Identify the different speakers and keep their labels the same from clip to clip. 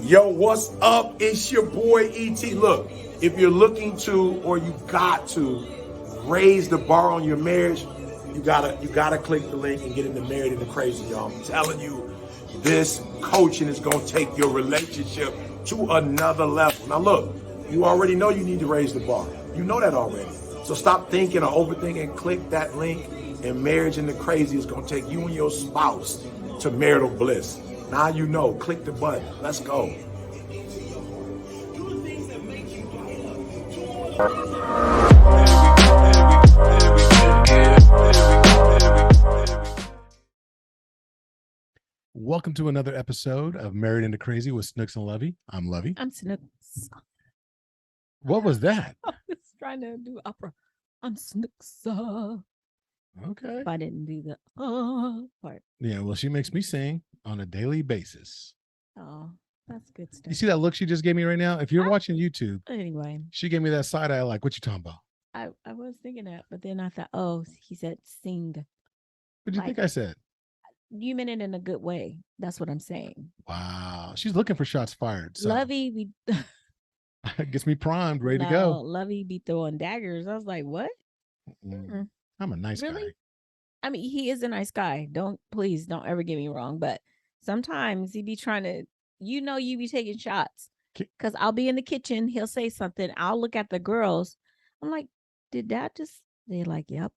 Speaker 1: Yo, what's up? It's your boy ET. Look, if you're looking to or you got to raise the bar on your marriage, you gotta click the link and get into Married into Crazy, y'all. I'm telling you, this coaching is gonna take your relationship to another level. Now look, you already know you need to raise the bar. You know that already. So stop thinking or overthinking. Click that link, and Marriage into Crazy is gonna take you and your spouse to marital bliss. Now you know. Click the button. Let's go.
Speaker 2: Welcome to another episode of Married into Crazy with Snooks and Lovey. I'm Lovey.
Speaker 3: I'm Snooks.
Speaker 2: What was that?
Speaker 3: I was trying to do opera. I'm Snooks.
Speaker 2: Okay.
Speaker 3: If I didn't do the part.
Speaker 2: Yeah, well, she makes me sing on a daily basis.
Speaker 3: Oh, that's good stuff.
Speaker 2: You see that look she just gave me right now? If you're watching YouTube,
Speaker 3: Anyway,
Speaker 2: she gave me that side eye like, what you talking about?
Speaker 3: I was thinking that, but then I thought, oh, he said sing.
Speaker 2: What do you think I said?
Speaker 3: You meant it in a good way. That's what I'm saying.
Speaker 2: Wow. She's looking for shots fired. So
Speaker 3: Lovey, we
Speaker 2: gets me primed, ready to go.
Speaker 3: Lovey be throwing daggers. I was like, what?
Speaker 2: I'm a nice
Speaker 3: Really?
Speaker 2: guy.
Speaker 3: I mean, he is a nice guy. Please don't ever get me wrong. But sometimes he be trying to, you be taking shots. Because I'll be in the kitchen. He'll say something. I'll look at the girls. I'm like, did that just, they're like, yep.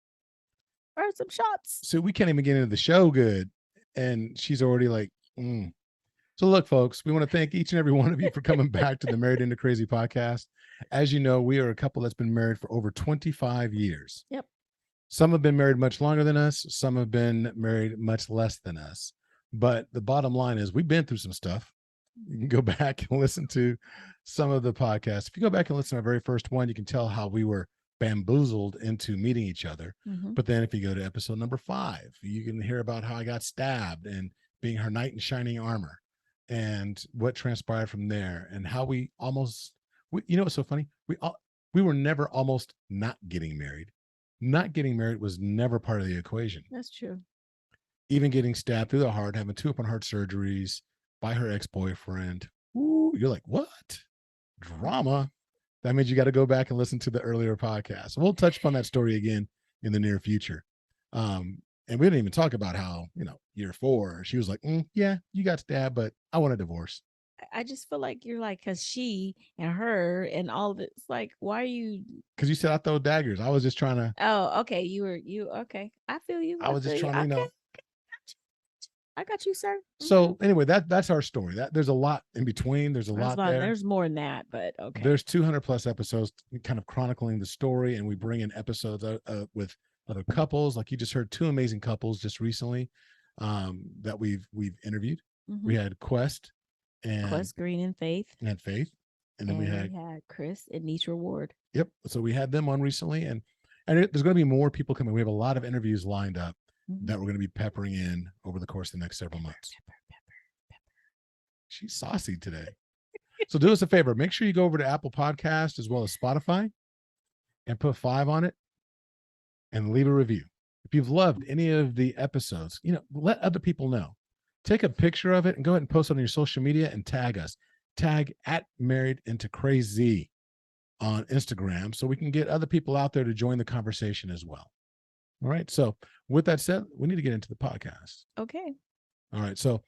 Speaker 3: Or some shots.
Speaker 2: So we can't even get into the show good. And she's already like, So look, folks, we want to thank each and every one of you for coming back to the Married into Crazy podcast. As you know, we are a couple that's been married for over 25 years.
Speaker 3: Yep.
Speaker 2: Some have been married much longer than us. Some have been married much less than us. But the bottom line is we've been through some stuff. You can go back and listen to some of the podcasts. If you go back and listen to our very first one, you can tell how we were bamboozled into meeting each other. But then if you go to episode number 5, you can hear about how I got stabbed and being her knight in shining armor and what transpired from there and how we almost, you know what's so funny? We were never almost not getting married. Not getting married was never part of the equation.
Speaker 3: That's true.
Speaker 2: Even getting stabbed through the heart, having 2 open heart surgeries by her ex-boyfriend. Ooh, you're like, what? Drama. That means you got to go back and listen to the earlier podcast. We'll touch upon that story again in the near future. And we didn't even talk about how, year 4, she was like, yeah, you got stabbed, but I want a divorce.
Speaker 3: I just feel like you're like, because she and her and all of it's like, why are you?
Speaker 2: Because you said I throw daggers. I was just trying to.
Speaker 3: Oh, okay. Okay. I feel you.
Speaker 2: I was just trying to,
Speaker 3: I got you, sir.
Speaker 2: So anyway, that's our story. That there's a lot in between. There's a lot there.
Speaker 3: There's more than that, but okay.
Speaker 2: There's 200 plus episodes kind of chronicling the story, and we bring in episodes with other couples. Like you just heard 2 amazing couples just recently that we've interviewed. We had Quest
Speaker 3: Green and Faith.
Speaker 2: And then we had
Speaker 3: Chris and Nietzsche Ward.
Speaker 2: Yep. So we had them on recently, and there's going to be more people coming. We have a lot of interviews lined up that we're going to be peppering in over the course of the next several months. Pepper. She's saucy today. So do us a favor. Make sure you go over to Apple Podcast as well as Spotify and put 5 on it and leave a review. If you've loved any of the episodes, let other people know. Take a picture of it and go ahead and post it on your social media and tag us. Tag at Married into Crazy on Instagram so we can get other people out there to join the conversation as well. All right. So with that said, we need to get into the podcast.
Speaker 3: Okay.
Speaker 2: All right. So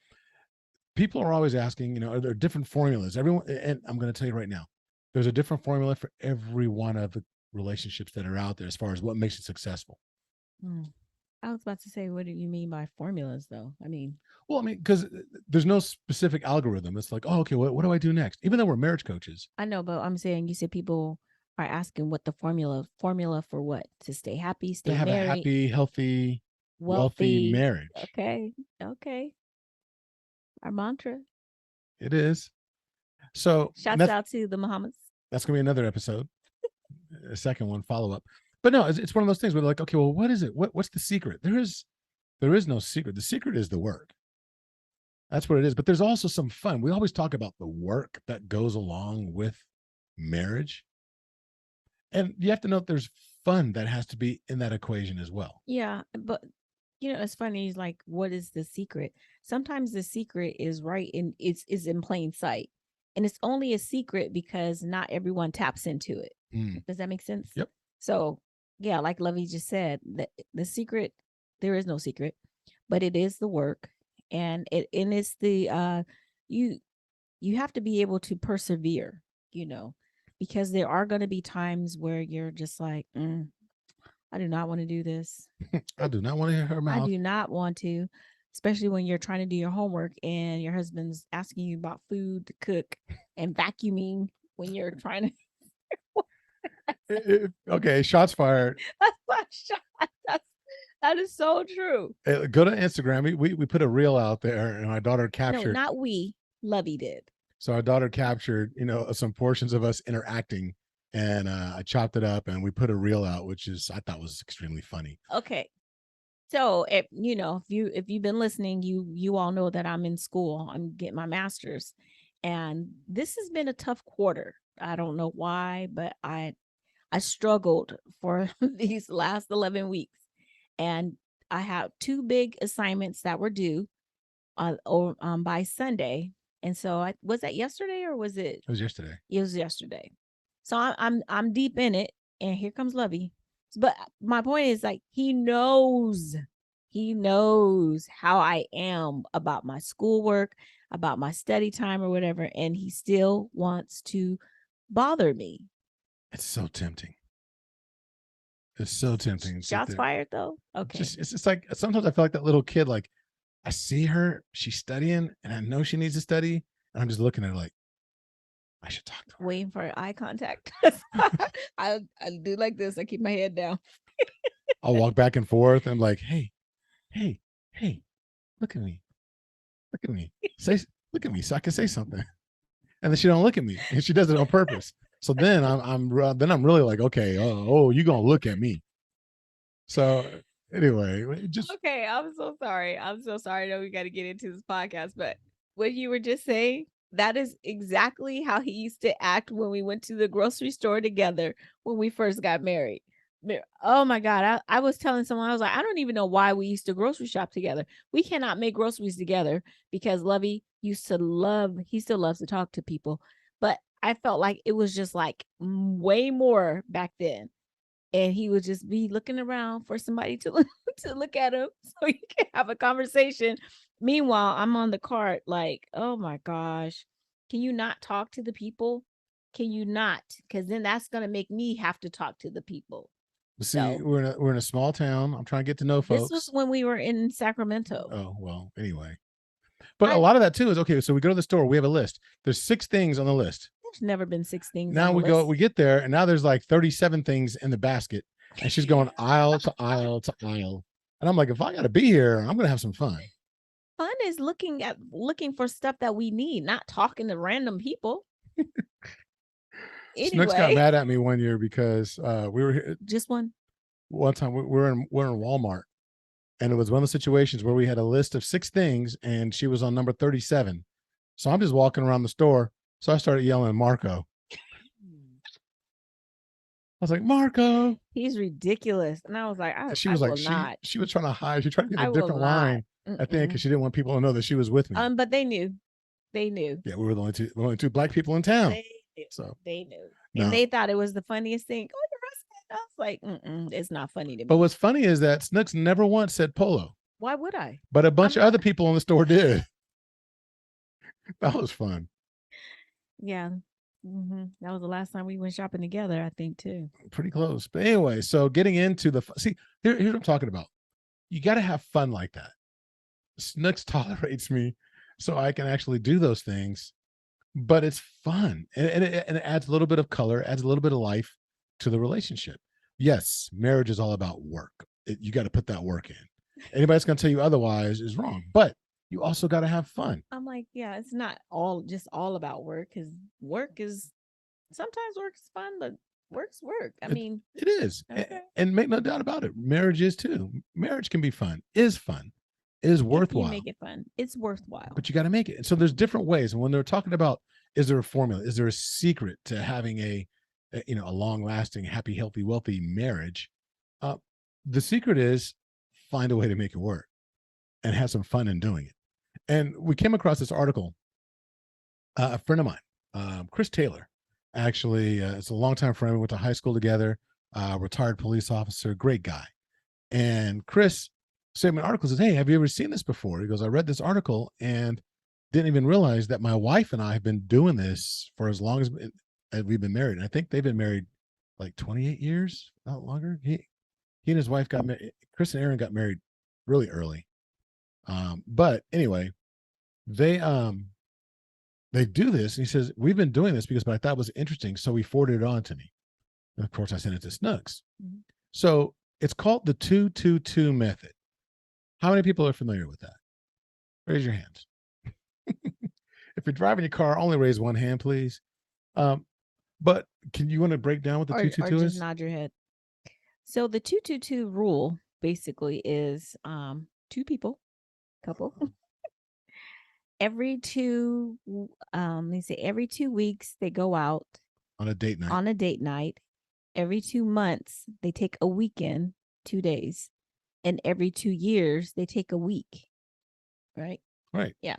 Speaker 2: people are always asking, are there different formulas? Everyone, and I'm going to tell you right now, there's a different formula for every one of the relationships that are out there as far as what makes it successful.
Speaker 3: I was about to say, what do you mean by formulas though?
Speaker 2: Because there's no specific algorithm. It's like, oh, okay, what do I do next? Even though we're marriage coaches.
Speaker 3: I know, but I'm saying you said people are asking what the formula for what? To stay happy, stay married.
Speaker 2: To have a happy, healthy, wealthy marriage.
Speaker 3: Okay. Our mantra.
Speaker 2: It is. So
Speaker 3: shouts out to the Muhammads.
Speaker 2: That's going to be another episode. A second one, follow up. But no, it's one of those things where they're like, okay, well, what is it? What's the secret? There is no secret. The secret is the work. That's what it is. But there's also some fun. We always talk about the work that goes along with marriage. And you have to know there's fun that has to be in that equation as well.
Speaker 3: Yeah, but it's funny. It's like, what is the secret? Sometimes the secret is right in is in plain sight. And it's only a secret because not everyone taps into it. Does that make sense?
Speaker 2: Yep.
Speaker 3: So yeah, like Lovey just said, the secret, there is no secret, but it is the work, and it's the you have to be able to persevere, because there are going to be times where you're just like, I do not want to do this.
Speaker 2: I do not want to hear her
Speaker 3: I
Speaker 2: mouth.
Speaker 3: do not want to, especially when you're trying to do your homework and your husband's asking you about food to cook and vacuuming when you're trying to.
Speaker 2: Okay, shots fired.
Speaker 3: That's not shot. That is so true.
Speaker 2: Go to Instagram. We put a reel out there, and my daughter captured.
Speaker 3: No, not we. Lovey did.
Speaker 2: So our daughter captured, some portions of us interacting, and I chopped it up, and we put a reel out, which I thought was extremely funny.
Speaker 3: Okay. So if you've been listening, you all know that I'm in school. I'm getting my master's, and this has been a tough quarter. I don't know why, but I struggled for these last 11 weeks, and I have 2 big assignments that were due by Sunday. And so was that yesterday or was it?
Speaker 2: It was yesterday.
Speaker 3: It was yesterday. So I'm deep in it, and here comes Lovey. But my point is, like, he knows how I am about my schoolwork, about my study time or whatever, and he still wants to bother me.
Speaker 2: It's so tempting. It's so tempting.
Speaker 3: Shots fired, though. Okay.
Speaker 2: It's just like sometimes I feel like that little kid. Like I see her, she's studying, and I know she needs to study, and I'm just looking at her like, I should talk to her.
Speaker 3: Waiting for eye contact. I do like this. I keep my head down.
Speaker 2: I'll walk back and forth. And I'm like, hey, look at me. Look at me. Look at me so I can say something. And then she don't look at me, and she does it on purpose. So then I'm really like, okay, you gonna look at me. So anyway,
Speaker 3: okay. I'm so sorry. No, we got to get into this podcast, but what you were just saying, that is exactly how he used to act when we went to the grocery store together when we first got married. Oh my God. I was telling someone, I was like, I don't even know why we used to grocery shop together. We cannot make groceries together because Lovey he still loves to talk to people. But I felt like it was just like way more back then. And he would just be looking around for somebody to look at him so he can have a conversation. Meanwhile, I'm on the cart like, oh my gosh, can you not talk to the people? Can you not? Because then that's going to make me have to talk to the people.
Speaker 2: See, we're in a small town. I'm trying to get to know folks.
Speaker 3: This was when we were in Sacramento.
Speaker 2: Oh, well, anyway. But a lot of that too is, okay, so we go to the store, we have a list. There's 6 things on the list.
Speaker 3: There's never been 6 things.
Speaker 2: Now we get there, and now there's like 37 things in the basket, and she's going aisle to aisle to aisle. And I'm like, if I got to be here, I'm going to have some fun.
Speaker 3: Fun is looking for stuff that we need, not talking to random people.
Speaker 2: Anyway. Snooks got mad at me one year because we were here.
Speaker 3: Just one
Speaker 2: time we're in Walmart, and it was one of the situations where we had a list of 6 things, and she was on number 37. So I'm just walking around the store. So I started yelling, Marco. I was like, Marco.
Speaker 3: He's ridiculous. And I was like, she was
Speaker 2: trying to hide. She tried to get a different line, I think, because she didn't want people to know that she was with me.
Speaker 3: But they knew. Yeah,
Speaker 2: we were the only two black people in town.
Speaker 3: They knew. And they thought it was the funniest thing. Oh, your husband. I was like, it's not funny to me.
Speaker 2: But what's funny is that Snooks never once said polo.
Speaker 3: Why would I?
Speaker 2: But a bunch of other people in the store did. That was fun.
Speaker 3: Yeah. That was the last time we went shopping together, I think, too.
Speaker 2: Pretty close. But anyway, so getting into here's what I'm talking about. You got to have fun like that. Snooks tolerates me so I can actually do those things, but it's fun. And it adds a little bit of color, adds a little bit of life to the relationship. Yes, marriage is all about work. You got to put that work in. Anybody that's going to tell you otherwise is wrong, but you also got to have fun.
Speaker 3: I'm like, yeah, it's not just all about work, because sometimes work is fun, but work's work. It
Speaker 2: is. Okay. And make no doubt about it. Marriage is too. Marriage can be fun, is worthwhile.
Speaker 3: You make it fun. It's worthwhile.
Speaker 2: But you got to make it. And so there's different ways. And when they're talking about, is there a formula? Is there a secret to having a long lasting, happy, healthy, wealthy marriage? The secret is find a way to make it work and have some fun in doing it. And we came across this article. A friend of mine Chris Taylor. Actually, it's a longtime friend. We went to high school together. Retired police officer, great guy. And Chris sent me an article. Says, "Hey, have you ever seen this before?" He goes, "I read this article and didn't even realize that my wife and I have been doing this for as long as we've been married. And I think they've been married like 28 years, not longer. He and his wife got married. Chris and Aaron got married really early. But anyway, they do this, and he says, we've been doing this because, but I thought it was interesting, so he forwarded it on to me. And of course, I sent it to Snugs. Mm-hmm. So it's called the 222 method. How many people are familiar with that? Raise your hands. If you're driving your car, only raise one hand, please. But can you want to break down what the 222 is?
Speaker 3: Or just nod your head. So the 222 rule basically is two people, couple. Every 2 weeks they go out
Speaker 2: on a date night.
Speaker 3: Every 2 months they take a weekend, 2 days, and every 2 years they take a week. Right. Yeah.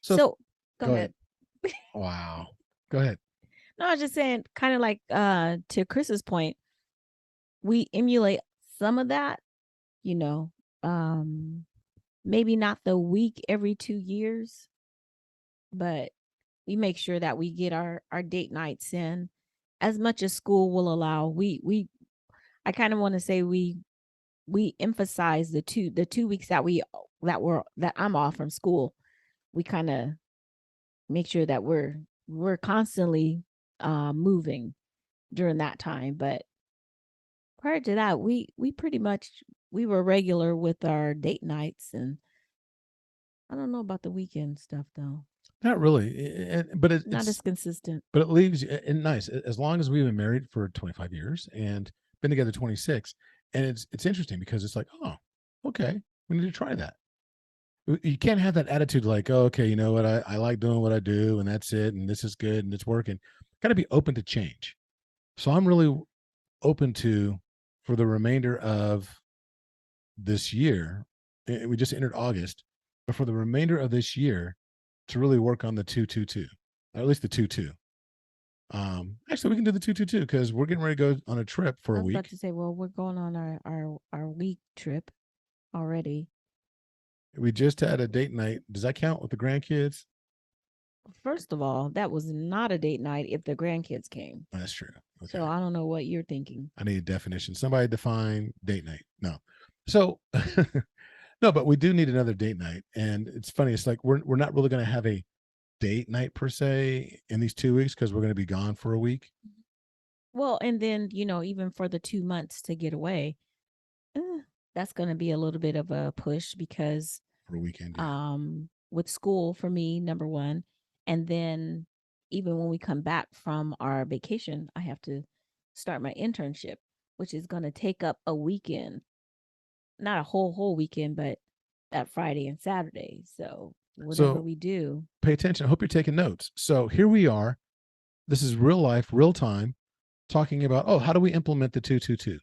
Speaker 3: So go ahead.
Speaker 2: Wow. Go ahead.
Speaker 3: No, I was just saying, kind of like to Chris's point, we emulate some of that, maybe not the week every 2 years, but we make sure that we get our date nights in as much as school will allow. I kind of want to say we emphasize the 2 weeks that I'm off from school. We kind of make sure that we're constantly moving during that time. But prior to that, we pretty much we were regular with our date nights, and I don't know about the weekend stuff though.
Speaker 2: Not really, but it's
Speaker 3: not as consistent.
Speaker 2: But it leaves you nice as long as we've been married for 25 years and been together 26, and it's interesting because it's like, oh, okay, we need to try that. You can't have that attitude like, oh, okay, you know what, I like doing what I do, and that's it, and this is good, and it's working. Got to be open to change. So I'm really open to, for the remainder of this year, we just entered August, but for the remainder of this year, to really work on the 222, or at least the 22. Actually, we can do the 222 because we're getting ready to go on a trip for a week.
Speaker 3: I was about to say, well, we're going on our week trip already.
Speaker 2: We just had a date night. Does that count with the grandkids?
Speaker 3: First of all, that was not a date night if the grandkids came.
Speaker 2: That's true. Okay.
Speaker 3: So I don't know what you're thinking.
Speaker 2: I need a definition. Somebody define date night. No. So no, but we do need another date night. And it's funny. It's like we're not really going to have a date night per se in these 2 weeks because we're going to be gone for a week.
Speaker 3: Well, and then, even for the 2 months to get away, that's going to be a little bit of a push because
Speaker 2: for a weekend,
Speaker 3: with school for me, number one, and then even when we come back from our vacation, I have to start my internship, which is going to take up a weekend, not a whole weekend, but that Friday and Saturday. So whatever we do,
Speaker 2: pay attention. I hope you're taking notes. So here we are. This is real life, real time, talking about, how do we implement the 222?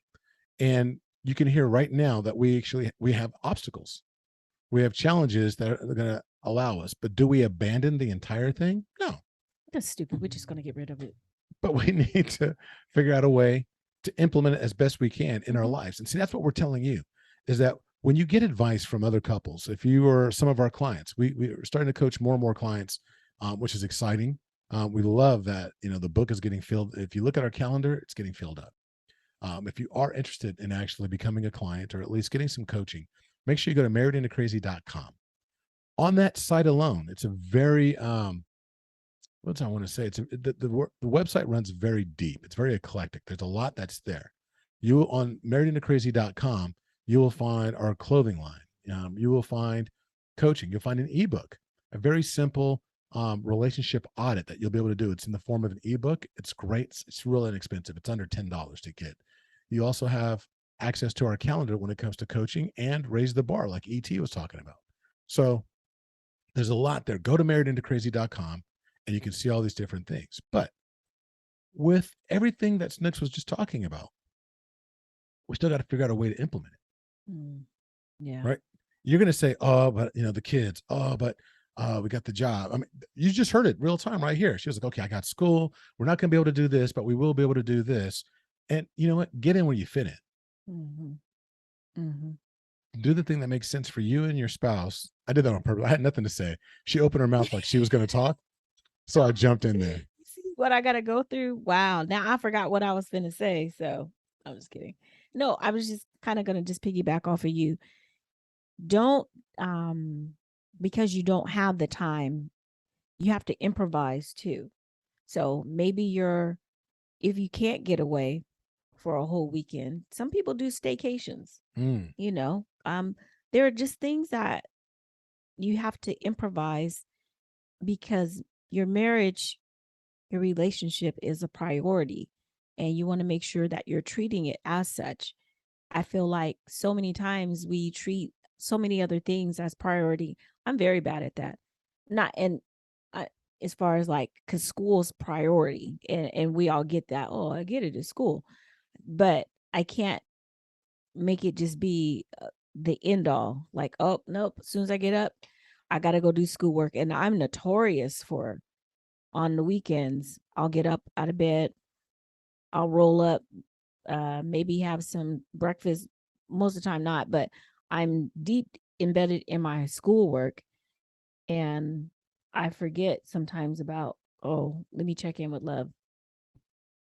Speaker 2: And you can hear right now that we have obstacles. We have challenges that are going to allow us, but do we abandon the entire thing? No.
Speaker 3: That's stupid. We're just going to get rid of it.
Speaker 2: But we need to figure out a way to implement it as best we can in our lives. And see, that's what we're telling you, is that when you get advice from other couples, if you are some of our clients, we're starting to coach more and more clients, which is exciting. We love that, the book is getting filled. If you look at our calendar, it's getting filled up. If you are interested in actually becoming a client or at least getting some coaching, make sure you go to marriedandcrazy.com. On that site alone, it's a very, what do I want to say? The website runs very deep. It's very eclectic. There's a lot that's there. You on marriedandcrazy.com, you will find our clothing line. You will find coaching. You'll find an ebook, a very simple relationship audit that you'll be able to do. It's in the form of an ebook. It's great. It's really inexpensive. It's under $10 to get. You also have access to our calendar when it comes to coaching and raise the bar, like ET was talking about. So there's a lot there. Go to marriedandcrazy.com and you can see all these different things. But with everything that Snooks was just talking about, we still got to figure out a way to implement it.
Speaker 3: Yeah.
Speaker 2: Right. You're going to say, but the kids, but We got the job. I mean, you just heard it real time right here. She was like, okay, I got school. We're not going to be able to do this, but we will be able to do this. And you know what? Get in where you fit in. Do the thing that makes sense for you and your spouse. I did that on purpose. I had nothing to say. She opened her mouth like she was going to talk. So I jumped in there.
Speaker 3: See what I got to go through? Wow. Now I forgot what I was going to say. So I'm just kidding. No, I was just kind of going to just piggyback off of you. Don't, because you don't have the time, you have to improvise too. So maybe if you can't get away for a whole weekend, some people do staycations, you know, there are just things that you have to improvise because your marriage, your relationship is a priority and you want to make sure that you're treating it as such. I feel like so many times we treat so many other things as priority. I'm very bad at that. Not and I, as far as like, because school's priority, and we all get that. Oh, I get it at school, but I can't make it just be the end all. Like, oh nope, as soon as I get up, I gotta go do schoolwork, and I'm notorious for on the weekends. I'll get up out of bed, I'll roll up, maybe have some breakfast. Most of the time, not, but I'm deep embedded in my schoolwork, and I forget sometimes about, oh, let me check in with love.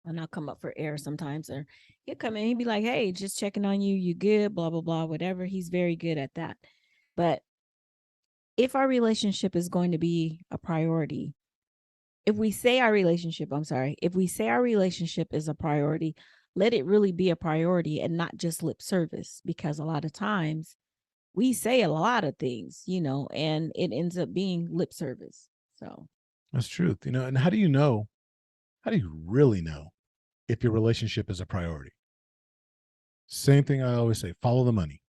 Speaker 3: And I'll come up for air sometimes, or he'll come in, he'll be like, hey, just checking on you. You good? Blah, blah, blah, whatever. He's very good at that. But if our relationship is going to be a priority, if we say our relationship, if we say our relationship is a priority, let it really be a priority and not just lip service, because a lot of times we say a lot of things, and it ends up being lip service. So
Speaker 2: that's truth, and how do you really know if your relationship is a priority? Same thing I always say, follow the money.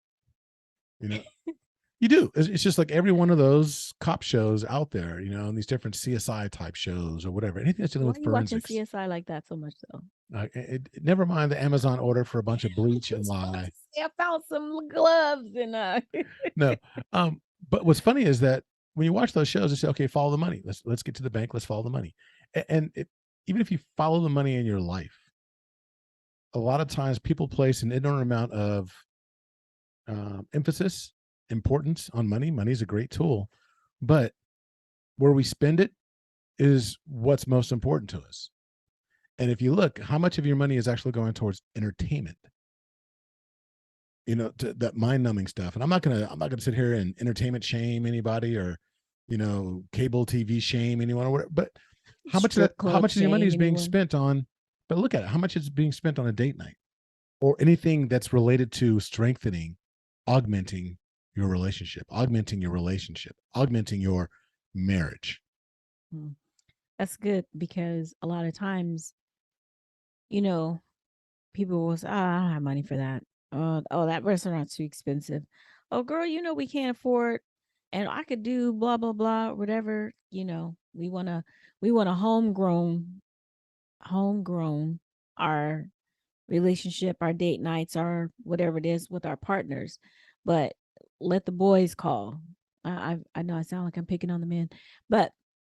Speaker 2: You do. It's just like every one of those cop shows out there, and these different CSI type shows or whatever. Anything that's dealing with forensics.
Speaker 3: Why are you watching CSI like that so much, though?
Speaker 2: Never mind the Amazon order for a bunch of bleach and lye.
Speaker 3: I found some gloves and
Speaker 2: no. But what's funny is that when you watch those shows, they say, okay, follow the money. Let's get to the bank. Let's follow the money. And even if you follow the money in your life, a lot of times people place an inordinate amount of emphasis, importance on money. Money is a great tool, but where we spend it is what's most important to us. And if you look, how much of your money is actually going towards entertainment? To that mind-numbing stuff. And I'm not gonna sit here and entertainment shame anybody, or cable TV shame anyone, or whatever. But how much of your money is being spent on? But look at it. How much is being spent on a date night, or anything that's related to strengthening, augmenting your relationship, augmenting your marriage?
Speaker 3: That's good, because a lot of times, people will say, I don't have money for that. Oh, that restaurant's too expensive. Oh, girl, we can't afford, and I could do blah, blah, blah, whatever. We want to homegrown our relationship, our date nights, our whatever it is with our partners, but let the boys call. I know I sound like I'm picking on the men, but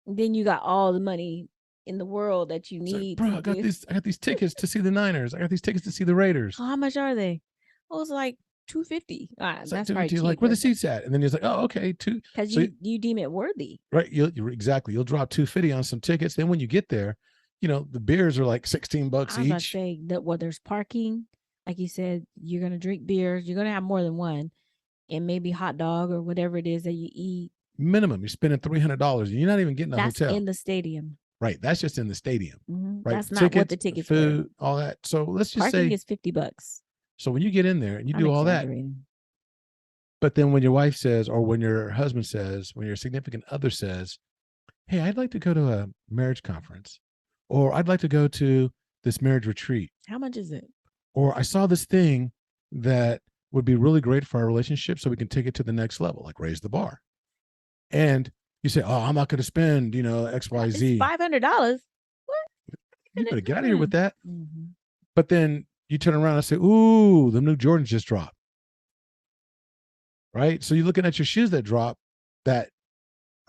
Speaker 3: then you got all the money in the world that you need.
Speaker 2: Like, bro, I got these tickets to see the Niners. I got these tickets to see the Raiders.
Speaker 3: How much are they? Oh, it's like $250. That's
Speaker 2: like
Speaker 3: right.
Speaker 2: Like, where the seats at? And then he's like, oh, okay,
Speaker 3: because you deem it worthy,
Speaker 2: right? Exactly. You'll drop $250 on some tickets. Then when you get there, the beers are like $16 each. I was
Speaker 3: about to say that, there's parking, like you said, you're gonna drink beers, you're gonna have more than one, and maybe hot dog or whatever it is that you eat.
Speaker 2: Minimum, you're spending $300, and you're not even getting a
Speaker 3: That's
Speaker 2: hotel
Speaker 3: in the stadium.
Speaker 2: Right, that's just in the stadium. Right,
Speaker 3: that's not what the tickets
Speaker 2: food, all that. So let's just
Speaker 3: parking
Speaker 2: say
Speaker 3: is $50.
Speaker 2: So when you get in there and you do all that, but then when your wife says, or when your husband says, when your significant other says, hey, I'd like to go to a marriage conference, or I'd like to go to this marriage retreat.
Speaker 3: How much is it?
Speaker 2: Or I saw this thing that would be really great for our relationship, so we can take it to the next level, like raise the bar. And you say, oh, I'm not going to spend, X, Y, Z.
Speaker 3: $500. What?
Speaker 2: You better get out of here with that. But then you turn around and say, ooh, the new Jordans just dropped. Right? So you're looking at your shoes that drop that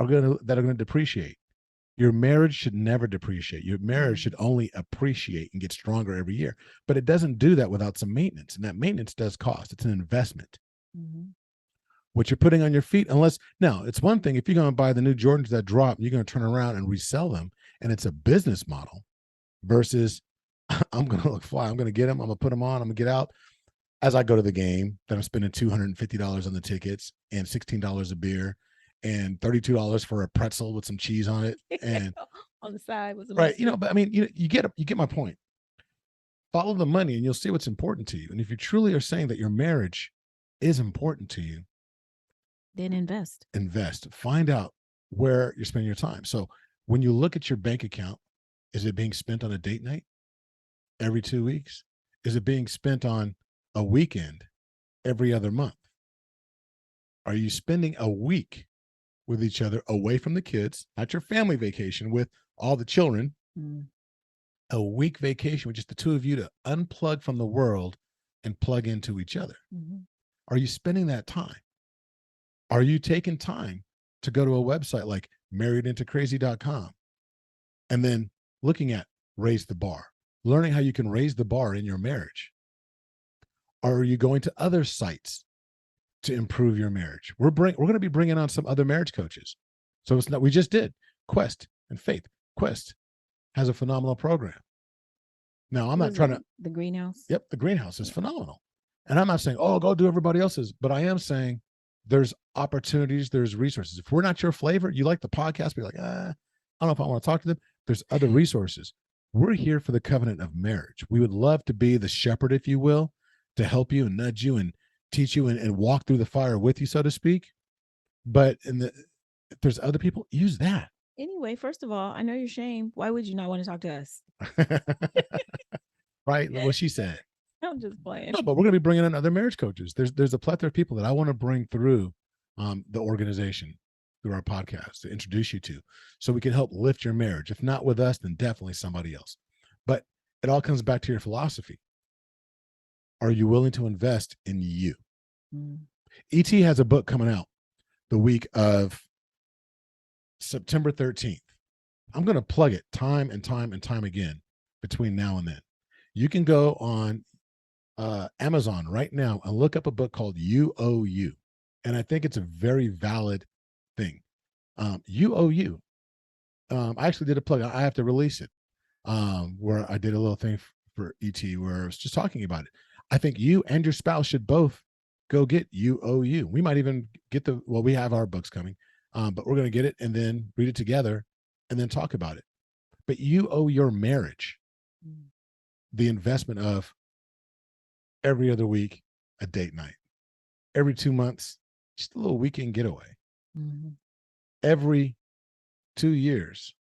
Speaker 2: are gonna depreciate. Your marriage should never depreciate. Your marriage should only appreciate and get stronger every year. But it doesn't do that without some maintenance. And that maintenance does cost. It's an investment.
Speaker 3: Mm-hmm.
Speaker 2: What you're putting on your feet, unless now it's one thing if you're going to buy the new Jordans that drop, you're going to turn around and resell them, and it's a business model versus I'm going to look fly. I'm going to get them. I'm going to put them on. I'm going to get out as I go to the game. Then I'm spending $250 on the tickets and $16 a beer and $32 for a pretzel with some cheese on it, and
Speaker 3: on the side was
Speaker 2: right, but I mean, you get my point. Follow the money, and you'll see what's important to you. And if you truly are saying that your marriage is important to you,
Speaker 3: then invest.
Speaker 2: Find out where you're spending your time. So when you look at your bank account, is it being spent on a date night every 2 weeks? Is it being spent on a weekend every other month? Are you spending a week with each other away from the kids, not your family vacation with all the children, a week vacation with just the two of you to unplug from the world and plug into each other? Are you spending that time? Are you taking time to go to a website like marriedintocrazy.com and then looking at Raise the Bar, learning how you can raise the bar in your marriage? Or are you going to other sites to improve your marriage? We're going to be bringing on some other marriage coaches. So it's not, we just did Quest and Faith. Quest has a phenomenal program. Now, I'm not trying to.
Speaker 3: The greenhouse?
Speaker 2: Yep, the greenhouse is phenomenal. And I'm not saying, oh, go do everybody else's, but I am saying there's opportunities, there's resources. If we're not your flavor, you like the podcast, but you're like, I don't know if I want to talk to them. There's other resources. We're here for the covenant of marriage. We would love to be the shepherd, if you will, to help you and nudge you and teach you and walk through the fire with you, so to speak. But if there's other people, use that.
Speaker 3: Anyway, first of all, I know you're ashamed. Why would you not want to talk to us?
Speaker 2: Right? What she said.
Speaker 3: I'm just playing.
Speaker 2: No, but we're going to be bringing in other marriage coaches. There's a plethora of people that I want to bring through the organization, through our podcast, to introduce you to, so we can help lift your marriage. If not with us, then definitely somebody else. But it all comes back to your philosophy. Are you willing to invest in you? ET has a book coming out the week of September 13th. I'm going to plug it time and time and time again between now and then. You can go on Amazon right now and look up a book called You Owe You. And I think it's a very valid thing. You Owe You. I actually did a plug. I have to release it where I did a little thing for ET where I was just talking about it. I think you and your spouse should both go get You Owe You. We might even get we have our books coming, but we're going to get it and then read it together and then talk about it. But you owe your marriage the investment of every other week, a date night, every 2 months, just a little weekend getaway, every 2 years.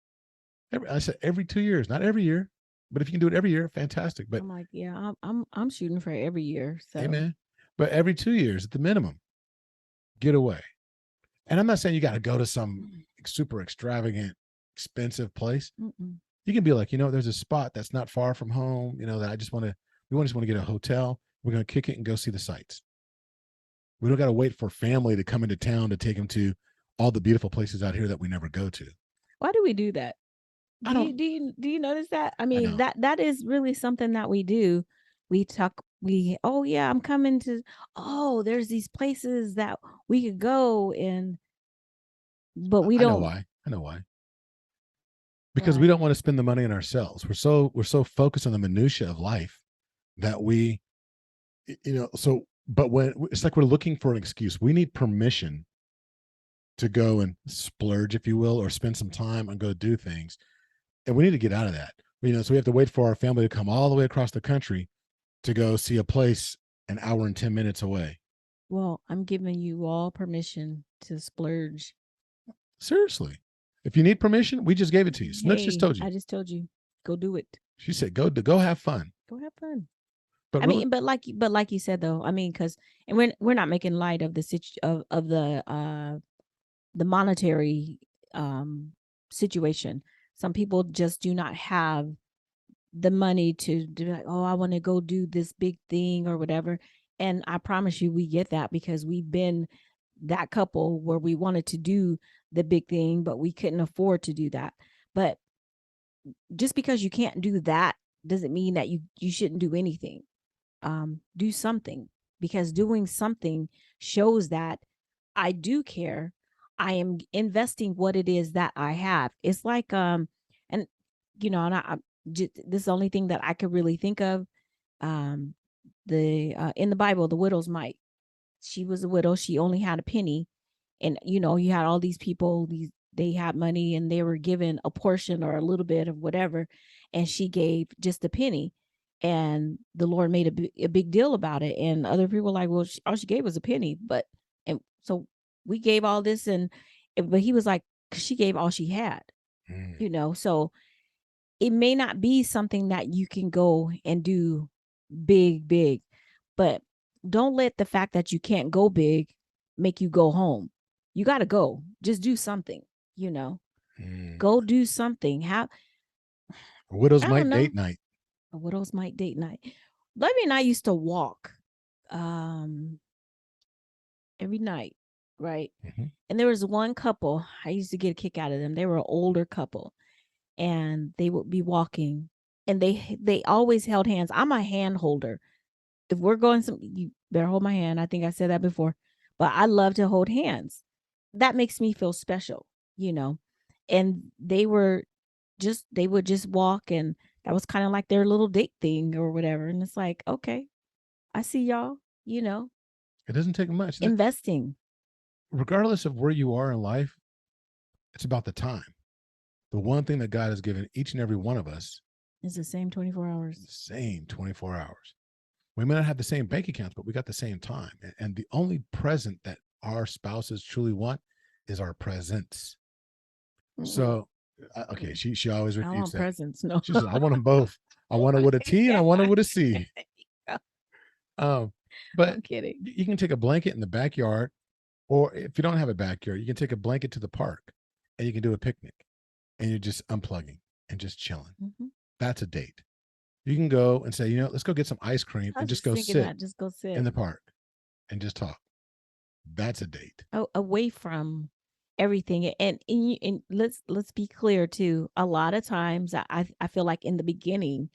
Speaker 2: I said every 2 years, not every year, but if you can do it every year, fantastic. But
Speaker 3: I'm like, yeah, I'm shooting for every year. So,
Speaker 2: amen. But every 2 years at the minimum, get away. And I'm not saying you got to go to some super extravagant, expensive place. You can be like, there's a spot that's not far from home, that we just want to get a hotel. We're going to kick it and go see the sights. We don't got to wait for family to come into town to take them to all the beautiful places out here that we never go to.
Speaker 3: Why do we do that? Do you notice that? I mean, that is really something that we do. Oh yeah, I'm coming to, there's these places that we could go but we don't.
Speaker 2: I know why. Because we don't want to spend the money on ourselves. We're so focused on the minutia of life that we, but when it's like we're looking for an excuse, we need permission to go and splurge, if you will, or spend some time and go do things. And we need to get out of that. So we have to wait for our family to come all the way across the country to go see a place an hour and 10 minutes away.
Speaker 3: Well, I'm giving you all permission to splurge.
Speaker 2: Seriously. If you need permission, we just gave it to you. Snooks just told you.
Speaker 3: I just told you, go do it.
Speaker 2: She said, go have fun.
Speaker 3: Go have fun.
Speaker 2: But
Speaker 3: but like you said though, I mean, and we're not making light of the monetary situation. Some people just do not have the money to do like, I want to go do this big thing or whatever. And I promise you, we get that because we've been that couple where we wanted to do the big thing, but we couldn't afford to do that. But just because you can't do that doesn't mean that you shouldn't do anything. Do something, because doing something shows that I do care. I am investing what it is that I have. It's like and and this is the only thing that I could really think of. Um, the In the Bible, the widow's mite. She was a widow. She only had a penny, and you had all these people. They had money, and they were given a portion or a little bit of whatever, and she gave just a penny, and the Lord made a big deal about it. And other people were like, well, all she gave was a penny, but and so we gave all this, but he was like, 'cause she gave all she had,
Speaker 2: Mm.
Speaker 3: So it may not be something that you can go and do big, but don't let the fact that you can't go big make you go home. You got to go. Just do something.
Speaker 2: Mm.
Speaker 3: Go do something.
Speaker 2: Widows
Speaker 3: I don't
Speaker 2: might
Speaker 3: know.
Speaker 2: date night.
Speaker 3: Widows might date night. Levy and I used to walk um every night, right?
Speaker 2: Mm-hmm.
Speaker 3: And there was one couple, I used to get a kick out of them. They were an older couple, and they would be walking, and they always held hands. I'm a hand holder. If we're going you better hold my hand. I think I said that before, but I love to hold hands. That makes me feel special, you know. And they would just walk, and that was kind of like their little date thing or whatever. And it's like, okay, I see y'all,
Speaker 2: It doesn't take much.
Speaker 3: investing.
Speaker 2: Regardless of where you are in life, it's about the time. The one thing that God has given each and every one of us
Speaker 3: It's the same 24 hours.
Speaker 2: the same 24 hours. We may not have the same bank accounts, but we got the same time. And the only present that our spouses truly want is our presence. So, okay, she always
Speaker 3: I don't
Speaker 2: refutes
Speaker 3: want
Speaker 2: that.
Speaker 3: presents. No.
Speaker 2: She said, I want them both. I want it with a T and I want it with a C. But
Speaker 3: I'm kidding.
Speaker 2: you can take a blanket in the backyard, or if you don't have a backyard, you can take a blanket to the park and you can do a picnic, and you're just unplugging and just chilling.
Speaker 3: Mm-hmm.
Speaker 2: That's a date. You can go and say, let's go get some ice cream and just go sit
Speaker 3: Just go sit
Speaker 2: in the park and just talk. That's a date.
Speaker 3: away from everything. And let's be clear too. A lot of times, I feel like in the beginning,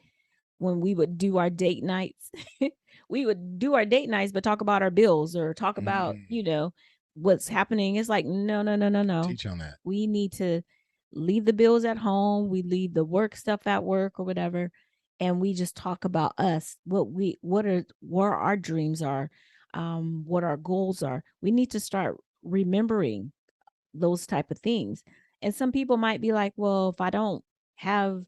Speaker 3: when we would do our date nights, we would do our date nights, but talk about our bills or talk about what's happening. It's like, no.
Speaker 2: Teach on that.
Speaker 3: We need to leave the bills at home. We leave the work stuff at work or whatever, and we just talk about us. Where our dreams are, what our goals are. We need to start remembering those type of things. And some people might be like, well, if I don't have,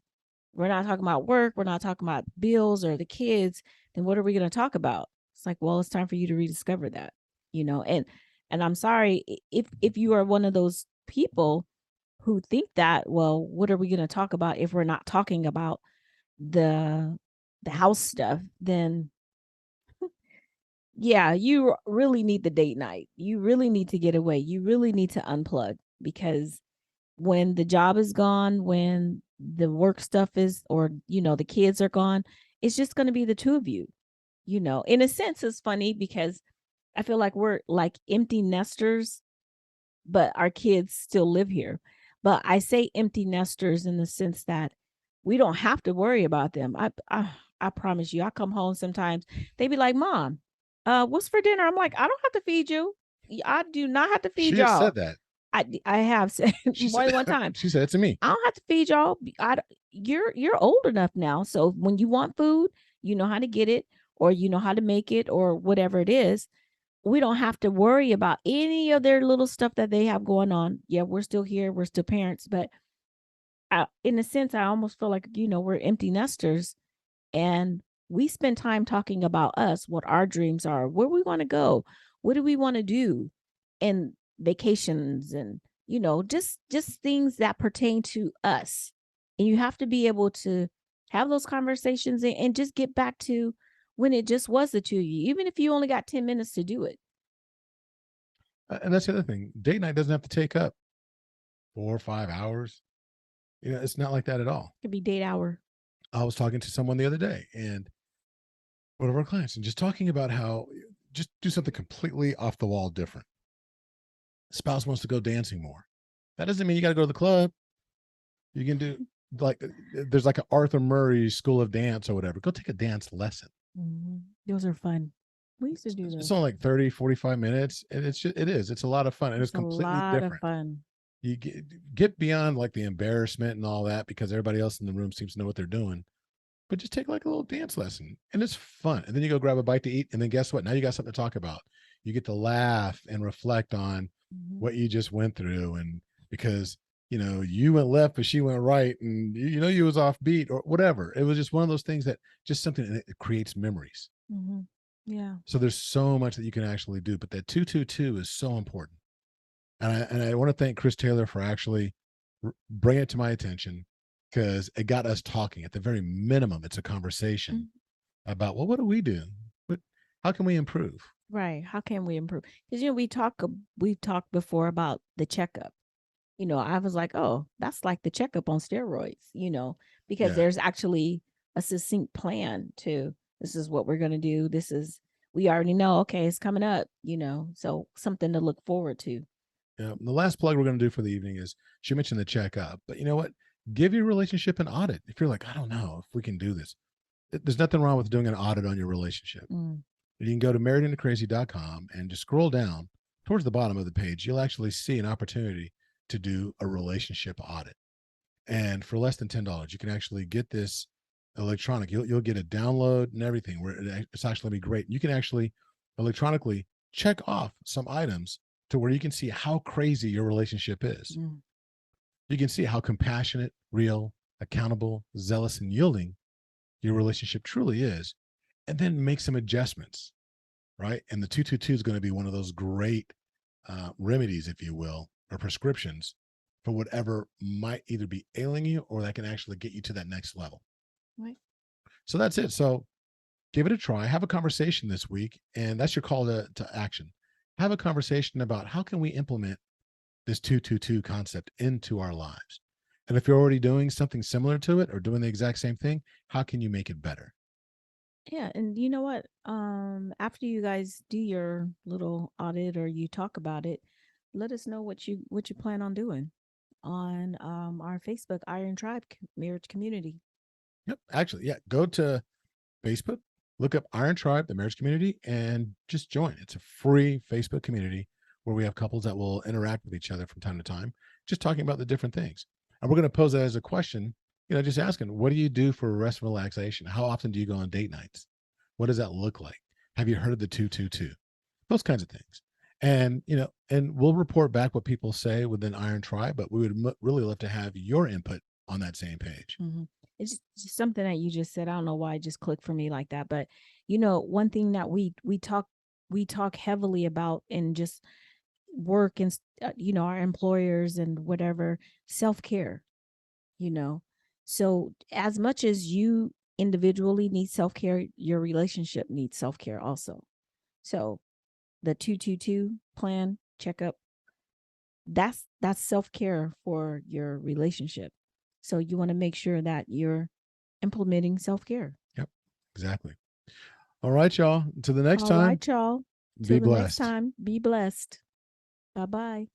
Speaker 3: we're not talking about work, we're not talking about bills or the kids, then what are we going to talk about? It's like, well, it's time for you to rediscover that, and I'm sorry if you are one of those people who think that, well, what are we going to talk about if we're not talking about the house stuff? Then yeah, you really need the date night. You really need to get away. You really need to unplug, because when the job is gone, when the work stuff is, or, the kids are gone, it's just going to be the two of you. In a sense, it's funny because I feel like we're like empty nesters, but our kids still live here. But I say empty nesters in the sense that we don't have to worry about them. I promise you, I come home sometimes, they be like, Mom, what's for dinner? I'm like, I don't have to feed you. I do not have to feed
Speaker 2: She has
Speaker 3: y'all.
Speaker 2: said that.
Speaker 3: I have said more than one
Speaker 2: said,
Speaker 3: time.
Speaker 2: She said it to me.
Speaker 3: I don't have to feed y'all. You're old enough now, so when you want food, you know how to get it, or you know how to make it, or whatever it is. We don't have to worry about any of their little stuff that they have going on. Yeah, we're still here. We're still parents, but in a sense, I almost feel like we're empty nesters, and we spend time talking about us, what our dreams are, where we want to go, what do we want to do, and vacations, and just things that pertain to us. And you have to be able to have those conversations, and just get back to when it just was the two of you, even if you only got 10 minutes to do it.
Speaker 2: And that's the other thing. Date night doesn't have to take up 4 or 5 hours. It's not like that at all.
Speaker 3: It could be date hour.
Speaker 2: I was talking to someone the other day, and one of our clients, and just talking about how just do something completely off the wall different. Spouse wants to go dancing more. That doesn't mean you got to go to the club. You can do like there's like an Arthur Murray School of Dance or whatever. Go take a dance lesson.
Speaker 3: Those are fun. We used to do those.
Speaker 2: It's only like 30, 45 minutes. And it's a lot of fun. And it's
Speaker 3: a
Speaker 2: completely
Speaker 3: lot
Speaker 2: different.
Speaker 3: of fun.
Speaker 2: You get beyond like the embarrassment and all that because everybody else in the room seems to know what they're doing. But just take like a little dance lesson and it's fun. And then you go grab a bite to eat. And then guess what? Now you got something to talk about. You get to laugh and reflect on what you just went through. And because, you went left, but she went right and you was off beat or whatever. It was just one of those things that just something that it creates memories.
Speaker 3: Yeah.
Speaker 2: So there's so much that you can actually do, but that 222 is so important. And I want to thank Chris Taylor for actually bringing it to my attention because it got us talking. At the very minimum, it's a conversation about, well, what do we do? How can we improve?
Speaker 3: Right. How can we improve? Because we talked before about the checkup. I was like, oh, that's like the checkup on steroids. Because there's actually a succinct plan to this is what we're gonna do. We already know. Okay, it's coming up. So something to look forward to.
Speaker 2: Yeah. The last plug we're going to do for the evening is she mentioned the checkup, but you know what? Give your relationship an audit. If you're like, I don't know if we can do this, there's nothing wrong with doing an audit on your relationship. You can go to marriedandcrazy.com and just scroll down towards the bottom of the page. You'll actually see an opportunity to do a relationship audit. And for less than $10, you can actually get this electronic. You'll get a download and everything where it's actually be great. You can actually electronically check off some items to where you can see how crazy your relationship is. You can see how compassionate, real, accountable, zealous, and yielding your relationship truly is, and then make some adjustments, right? And the 222 is going to be one of those great remedies, if you will, or prescriptions for whatever might either be ailing you or that can actually get you to that next level.
Speaker 3: Right.
Speaker 2: So that's it. So give it a try. Have a conversation this week, and that's your call to action. Have a conversation about how can we implement this 222 concept into our lives. And if you're already doing something similar to it or doing the exact same thing, how can you make it better?
Speaker 3: Yeah, and you know what? After you guys do your little audit or you talk about it, let us know what you plan on doing on our Facebook Iron Tribe Marriage Community.
Speaker 2: Yep. Actually, yeah. Go to Facebook, look up Iron Tribe, the marriage community, and just join. It's a free Facebook community where we have couples that will interact with each other from time to time, just talking about the different things. And we're going to pose that as a question, just asking, what do you do for rest and relaxation? How often do you go on date nights? What does that look like? Have you heard of the 222? Those kinds of things. And, and we'll report back what people say within Iron Tribe, but we would really love to have your input on that same page.
Speaker 3: It's just something that you just said. I don't know why it just clicked for me like that, but one thing that we talk heavily about in just work and our employers and whatever, self-care. So as much as you individually need self-care, your relationship needs self-care also. So the 222 plan checkup, that's self-care for your relationship. So you want to make sure that you're implementing self-care.
Speaker 2: Yep, exactly. All right, y'all. Until the next time.
Speaker 3: All right, y'all.
Speaker 2: Be
Speaker 3: Till the
Speaker 2: blessed.
Speaker 3: next time, be blessed. Bye-bye.